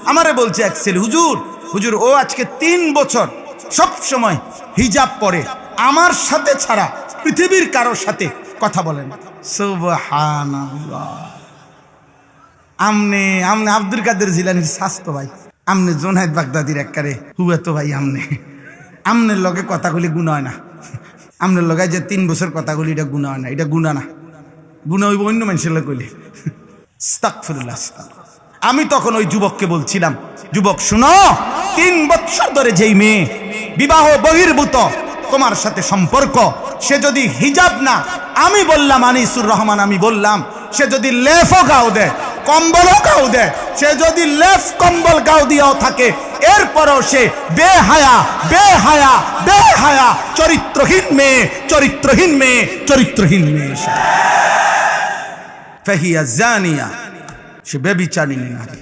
আমারে বলছে এক ছেলে, হুজুর হুজুর ও আজকে 3 বছর সব সময় হিজাব পরে, আমার সাথে ছাড়া পৃথিবীর কারোর সাথে কথা বলে না। সুবহানাল্লাহ। আমনে আমনে আব্দুল কাদের জিলানীর স্বাস্থ্য ভাই, আমনে জোনায়েদ বাগদাদির একবারে হুয়া তো ভাই, আমনের লগে কথাগুলি গুণা হয় না। আমনের লগে যে 3 বছর কথাগুলি, এটা গুণা হয় না, এটা গুণা না, গুণা হইব অন্য মানুষের লগে কইলে। আস্তাগফিরুল্লাহ। আমি তখন ওই যুবককে বলছিলাম, যুবক শুনো, 3 বছর ধরে যেই মেয়ে বিবাহ বহির্ভূত তোমার সাথে সম্পর্ক, সে যদি হিজাব না, আমি বললাম আনিসুর রহমান, আমি বললাম সে যদি লেফও গাও দেয়, কম্বলও গাও দেয়, সে যদি লেফ কম্বল গাও দিয়েও থাকে, এরপরও সে বেহায়া বেহায়া বেহায়া চরিত্রহীন মেয়ে, চরিত্রহীন মেয়ে, চরিত্রহীন মেয়ে। ফাহিয়া জানিয়া, সে ব্যভিচারিণী নারী।